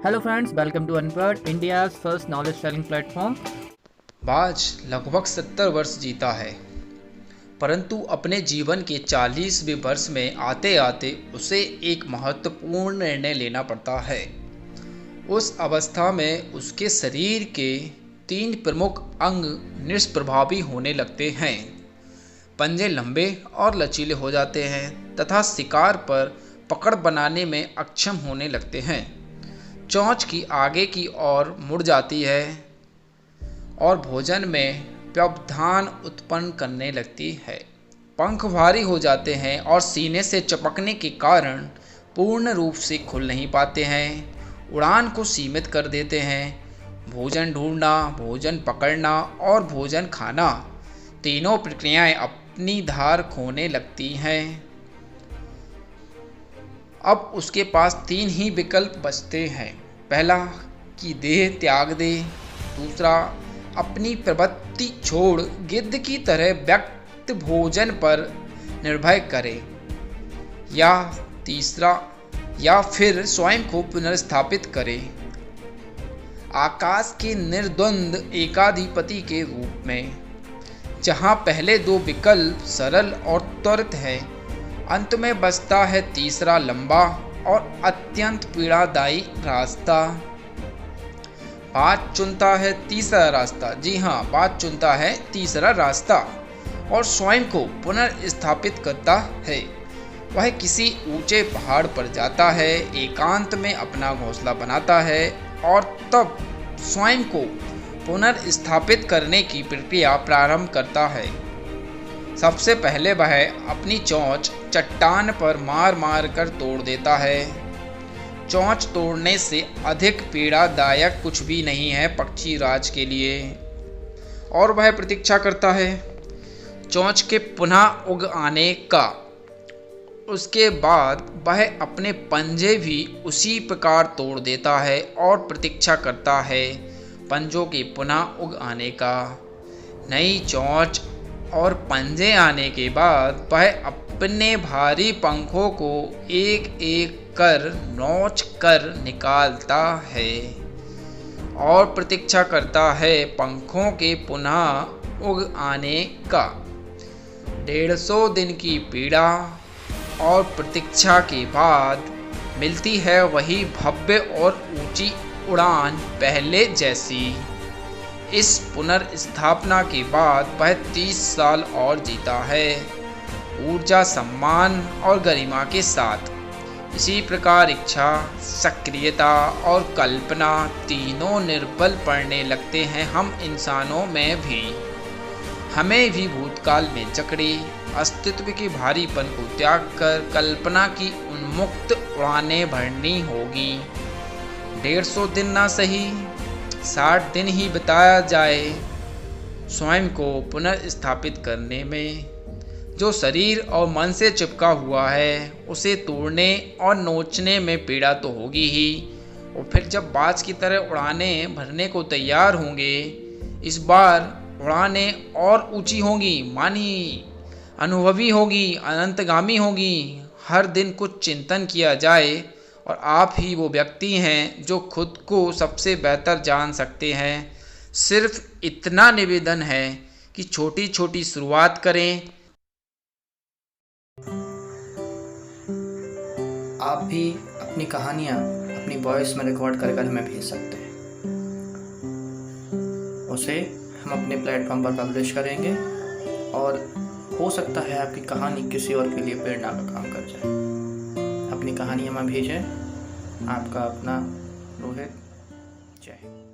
Hello friends, welcome to अनपढ़, India's first knowledge sharing platform. बाज लगभग 70 वर्ष जीता है, परंतु अपने जीवन के 40वें वर्ष में आते आते उसे एक महत्वपूर्ण निर्णय लेना पड़ता है। उस अवस्था में उसके शरीर के 3 प्रमुख अंग निष्प्रभावी होने लगते हैं। पंजे लंबे और लचीले हो जाते हैं तथा शिकार पर पकड़ बनाने में अक्षम होने लगते हैं। चोंच की आगे की ओर मुड़ जाती है और भोजन में व्यवधान उत्पन्न करने लगती है। पंख भारी हो जाते हैं और सीने से चिपकने के कारण पूर्ण रूप से खुल नहीं पाते हैं, उड़ान को सीमित कर देते हैं। भोजन ढूंढना, भोजन पकड़ना और भोजन खाना, तीनों प्रक्रियाएं अपनी धार खोने लगती हैं। अब उसके पास 3 ही विकल्प बचते हैं। पहला कि देह त्याग दे, दूसरा अपनी प्रवृत्ति छोड़ गिद्ध की तरह व्यक्त भोजन पर निर्भर करे, या तीसरा या फिर स्वयं को पुनर्स्थापित करे आकाश के निर्द्वंद एकाधिपति के रूप में। जहां पहले 2 विकल्प सरल और त्वरित है, अंत में बचता है तीसरा लंबा और अत्यंत पीड़ादायी रास्ता। बाज चुनता है तीसरा रास्ता। जी हाँ, बाज चुनता है तीसरा रास्ता और स्वयं को पुनर्स्थापित करता है। वह किसी ऊंचे पहाड़ पर जाता है, एकांत में अपना घोंसला बनाता है और तब स्वयं को पुनर्स्थापित करने की प्रक्रिया प्रारंभ करता है। सबसे पहले वह अपनी चोंच चट्टान पर मार मार कर तोड़ देता है। चोंच तोड़ने से अधिक पीड़ादायक कुछ भी नहीं है पक्षी राज के लिए, और वह प्रतीक्षा करता है चोंच के पुनः उग आने का। उसके बाद वह अपने पंजे भी उसी प्रकार तोड़ देता है और प्रतीक्षा करता है पंजों के पुनः उग आने का। नई चोंच और पंजे आने के बाद वह अपने भारी पंखों को एक एक कर नोच कर निकालता है और प्रतीक्षा करता है पंखों के पुनः उग आने का। 150 दिन की पीड़ा और प्रतीक्षा के बाद मिलती है वही भव्य और ऊंची उड़ान पहले जैसी। इस पुनर्स्थापना के बाद वह 30 साल और जीता है, ऊर्जा, सम्मान और गरिमा के साथ। इसी प्रकार इच्छा, सक्रियता और कल्पना तीनों निर्बल पड़ने लगते हैं हम इंसानों में भी। हमें भी भूतकाल में जकड़े अस्तित्व के भारीपन को त्याग कर कल्पना की उन्मुक्त उड़ानें भरनी होगी। 150 दिन ना सही, 60 दिन ही बिताया जाए स्वयं को पुनर्स्थापित करने में। जो शरीर और मन से चिपका हुआ है उसे तोड़ने और नोचने में पीड़ा तो होगी ही, और फिर जब बाज की तरह उड़ानें भरने को तैयार होंगे, इस बार उड़ानें और ऊंची होंगी, मानी अनुभवी होगी, अनंतगामी होगी। हर दिन कुछ चिंतन किया जाए, और आप ही वो व्यक्ति हैं जो खुद को सबसे बेहतर जान सकते हैं। सिर्फ इतना निवेदन है कि छोटी छोटी शुरुआत करें। आप भी अपनी कहानियाँ अपनी वॉइस में रिकॉर्ड कर हमें भेज सकते हैं। उसे हम अपने प्लेटफॉर्म पर पब्लिश करेंगे और हो सकता है आपकी कहानी किसी और के लिए प्रेरणा का काम कर जाए। अपनी कहानी हमें भेजें। आपका अपना रोहित। जय हिंद।